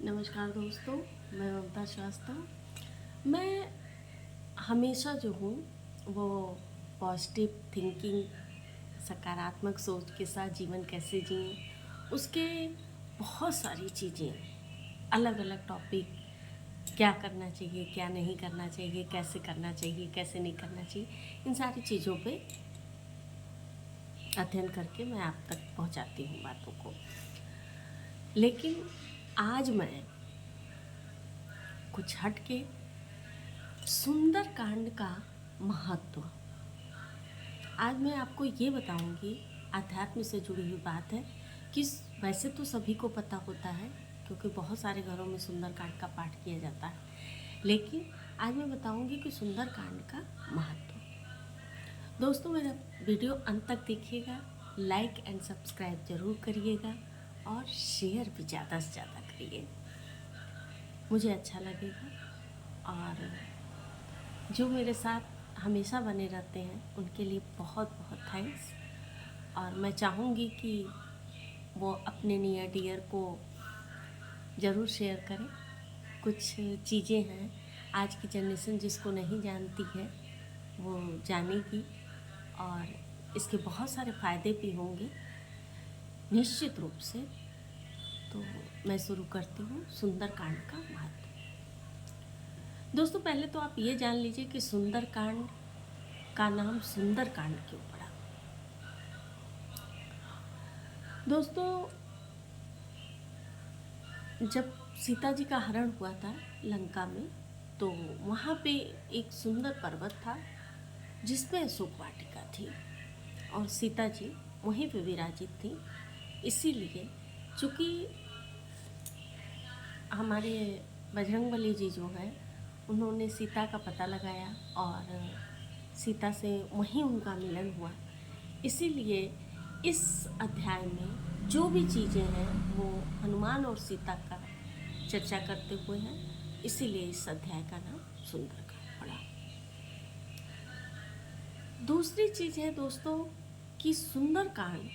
नमस्कार दोस्तों, मैं ममता श्रीवास्तव। मैं हमेशा जो हूँ वो पॉजिटिव थिंकिंग, सकारात्मक सोच के साथ जीवन कैसे जिएं, उसके बहुत सारी चीज़ें, अलग अलग टॉपिक, क्या करना चाहिए, क्या नहीं करना चाहिए, कैसे करना चाहिए, कैसे नहीं करना चाहिए, इन सारी चीज़ों पे अध्ययन करके मैं आप तक पहुँचाती हूँ बातों को। लेकिन आज मैं कुछ हट के सुंदर कांड का महत्व, आज मैं आपको ये बताऊंगी। अध्यात्म से जुड़ी हुई बात है कि वैसे तो सभी को पता होता है, क्योंकि बहुत सारे घरों में सुंदर कांड का पाठ किया जाता है, लेकिन आज मैं बताऊंगी कि सुंदर कांड का महत्व। दोस्तों, मेरा वीडियो अंत तक देखिएगा, लाइक एंड सब्सक्राइब जरूर करिएगा और शेयर भी ज़्यादा से ज़्यादा करिए, मुझे अच्छा लगेगा। और जो मेरे साथ हमेशा बने रहते हैं उनके लिए बहुत बहुत थैंक्स। और मैं चाहूँगी कि वो अपने नियर डियर को ज़रूर शेयर करें। कुछ चीज़ें हैं आज की जनरेशन जिसको नहीं जानती है वो जानेगी, और इसके बहुत सारे फ़ायदे भी होंगे निश्चित रूप से। तो मैं शुरू करती हूँ सुंदर कांड का महत्व। दोस्तों, पहले तो आप ये जान लीजिए कि सुंदर कांड का नाम सुंदर कांड क्यों पड़ा। दोस्तों, जब सीता जी का हरण हुआ था लंका में, तो वहाँ पे एक सुंदर पर्वत था जिसमें अशोक वाटिका थी और सीता जी वहीं पे विराजित थी। इसीलिए चूँकि हमारे बजरंगबली जी जो हैं उन्होंने सीता का पता लगाया और सीता से वहीं उनका मिलन हुआ, इसीलिए इस अध्याय में जो भी चीज़ें हैं वो हनुमान और सीता का चर्चा करते हुए हैं, इसीलिए इस अध्याय का नाम सुंदरकांड पड़ा। दूसरी चीज़ है दोस्तों कि सुंदरकांड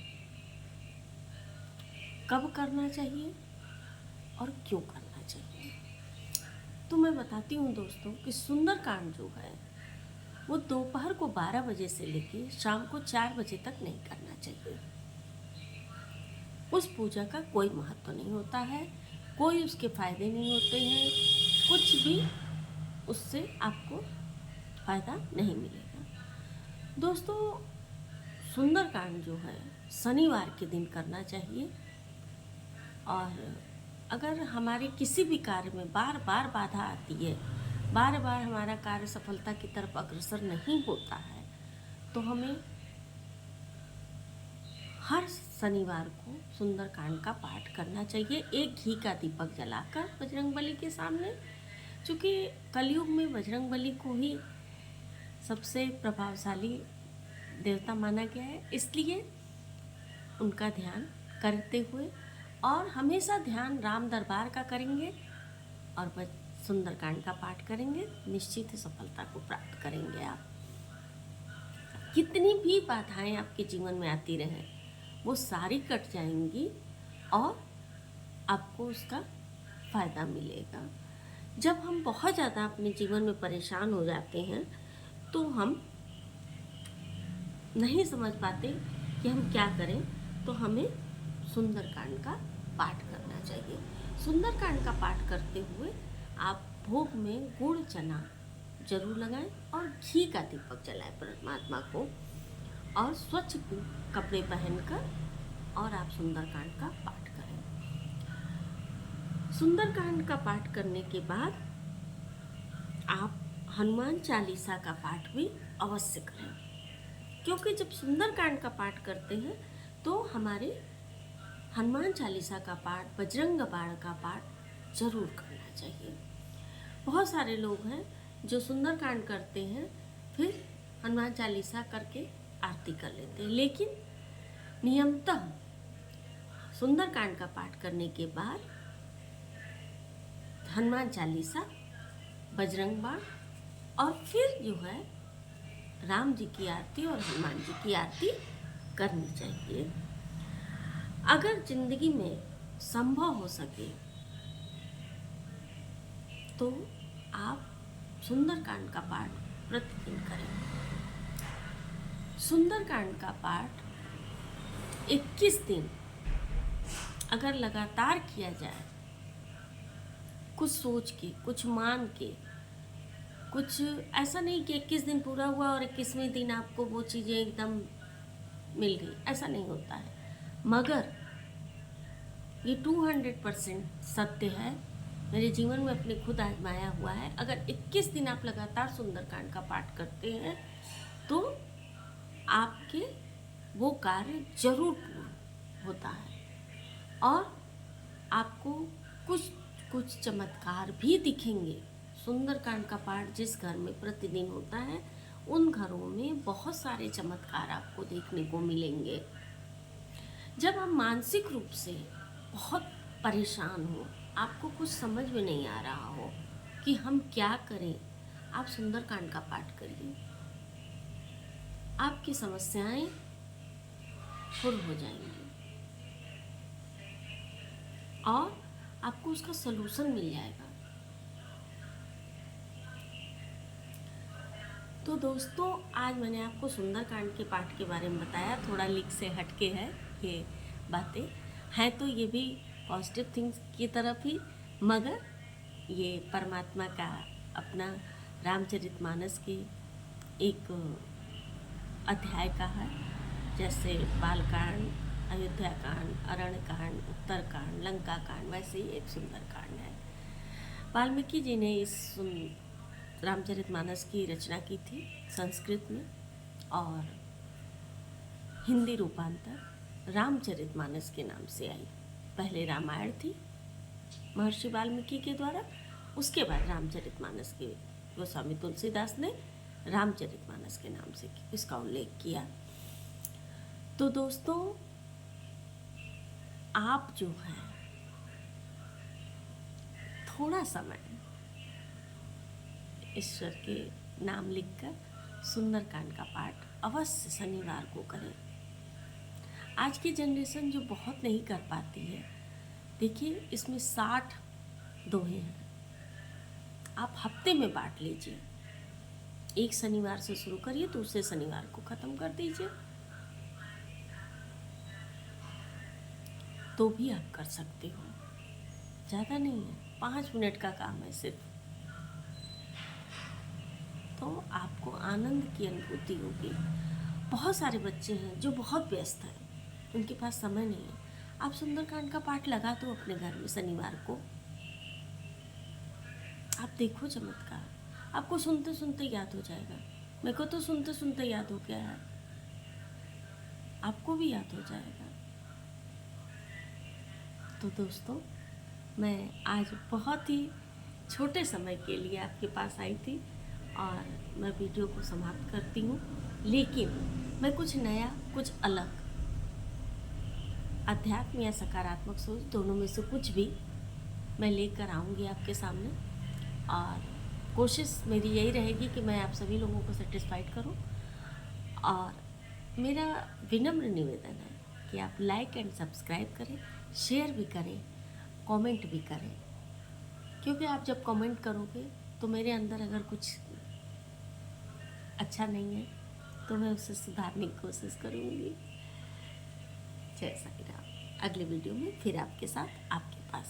कब करना चाहिए और क्यों करना चाहिए। तो मैं बताती हूँ दोस्तों कि सुंदरकांड जो है वो दोपहर को 12 बजे से लेके शाम को 4 बजे तक नहीं करना चाहिए। उस पूजा का कोई महत्व नहीं होता है, कोई उसके फायदे नहीं होते हैं, कुछ भी उससे आपको फायदा नहीं मिलेगा। दोस्तों, सुंदरकांड जो है शनिवार के दिन करना चाहिए। और अगर हमारे किसी भी कार्य में बार बार बाधा आती है, बार बार हमारा कार्य सफलता की तरफ अग्रसर नहीं होता है, तो हमें हर शनिवार को सुंदरकांड का पाठ करना चाहिए, एक घी का दीपक जलाकर बजरंगबली के सामने। क्योंकि कलयुग में बजरंगबली को ही सबसे प्रभावशाली देवता माना गया है, इसलिए उनका ध्यान करते हुए और हमेशा ध्यान राम दरबार का करेंगे और सुंदरकांड का पाठ करेंगे, निश्चित ही सफलता को प्राप्त करेंगे आप। कितनी भी बाधाएं आपके जीवन में आती रहें, वो सारी कट जाएंगी और आपको उसका फ़ायदा मिलेगा। जब हम बहुत ज़्यादा अपने जीवन में परेशान हो जाते हैं तो हम नहीं समझ पाते कि हम क्या करें, तो हमें सुंदरकांड का पाठ करना चाहिए। सुंदरकांड का पाठ करते हुए आप भोग में गुड़ चना जरूर लगाएं और घी का दीपक जलाएं परमात्मा को, और स्वच्छ कपड़े पहनकर और आप सुंदरकांड का पाठ करें। सुंदरकांड का पाठ करने के बाद आप हनुमान चालीसा का पाठ भी अवश्य करें, क्योंकि जब सुंदरकांड का पाठ करते हैं तो हमारे हनुमान चालीसा का पाठ, बजरंग बाण का पाठ जरूर करना चाहिए। बहुत सारे लोग हैं जो सुंदरकांड करते हैं फिर हनुमान चालीसा करके आरती कर लेते हैं, लेकिन नियमतः सुंदरकांड का पाठ करने के बाद हनुमान चालीसा, बजरंग बाण और फिर जो है राम जी की आरती और हनुमान जी की आरती करनी चाहिए। अगर जिंदगी में संभव हो सके तो आप सुंदरकांड का पाठ प्रतिदिन करें। सुंदरकांड का पाठ 21 दिन अगर लगातार किया जाए, कुछ सोच के, कुछ मान के, कुछ ऐसा नहीं कि 21 दिन पूरा हुआ और 21वें दिन आपको वो चीज़ें एकदम मिल गई, ऐसा नहीं होता है। मगर ये 200% सत्य है, मेरे जीवन में अपने खुद आजमाया हुआ है। अगर 21 दिन आप लगातार सुंदरकांड का पाठ करते हैं तो आपके वो कार्य जरूर पूर्ण होता है और आपको कुछ कुछ चमत्कार भी दिखेंगे। सुंदरकांड का पाठ जिस घर में प्रतिदिन होता है, उन घरों में बहुत सारे चमत्कार आपको देखने को मिलेंगे। जब हम मानसिक रूप से बहुत परेशान हो, आपको कुछ समझ में नहीं आ रहा हो कि हम क्या करें, आप सुंदरकांड का पाठ करिए, आपकी समस्याएं दूर हो जाएंगी और आपको उसका सलूशन मिल जाएगा। तो दोस्तों, आज मैंने आपको सुंदरकांड के पाठ के बारे में बताया। थोड़ा लीक से हटके है ये बातें, हैं तो ये भी पॉजिटिव थिंग्स की तरफ ही, मगर ये परमात्मा का अपना रामचरितमानस के एक अध्याय का है। जैसे बालकांड, अयोध्याकांड, अरण्यकांड, उत्तरकांड, लंकाकांड, वैसे ही एक सुंदरकांड है। वाल्मीकि जी ने इस रामचरितमानस की रचना की थी संस्कृत में, और हिंदी रूपांतर रामचरितमानस के नाम से आई। पहले रामायण थी महर्षि वाल्मीकि के द्वारा, उसके बाद रामचरितमानस के गोस्वामी तुलसीदास ने रामचरितमानस के नाम से इसका उल्लेख किया। तो दोस्तों, आप जो है थोड़ा समय ईश्वर के नाम लिखकर सुंदरकांड का पाठ अवश्य शनिवार को करें। आज की जनरेशन जो बहुत नहीं कर पाती है, देखिए इसमें 60 दोहे हैं, आप हफ्ते में बांट लीजिए। एक शनिवार से शुरू करिए, दूसरे शनिवार को ख़त्म कर दीजिए, तो भी आप कर सकते हो। ज़्यादा नहीं है, 5 मिनट का काम है सिर्फ। तो आपको आनंद की अनुभूति होगी। बहुत सारे बच्चे हैं जो बहुत व्यस्त हैं, उनके पास समय नहीं है। आप सुंदरकांड का पाठ लगा दो अपने घर में शनिवार को, आप देखो चमत्कार। आपको सुनते सुनते याद हो जाएगा। मेरे को तो सुनते सुनते याद हो गया है, आपको भी याद हो जाएगा। तो दोस्तों, मैं आज बहुत ही छोटे समय के लिए आपके पास आई थी और मैं वीडियो को समाप्त करती हूँ, लेकिन मैं कुछ नया, कुछ अलग, अध्यात्म या सकारात्मक सोच, दोनों में से कुछ भी मैं लेकर आऊँगी आपके सामने। और कोशिश मेरी यही रहेगी कि मैं आप सभी लोगों को सेटिस्फाइड करूं। और मेरा विनम्र निवेदन है कि आप लाइक एंड सब्सक्राइब करें, शेयर भी करें, कमेंट भी करें, क्योंकि आप जब कमेंट करोगे तो मेरे अंदर अगर कुछ अच्छा नहीं है तो मैं उसे सुधारने की कोशिश करूँगी। जय साईं राम। अगले वीडियो में फिर आपके साथ आपके पास।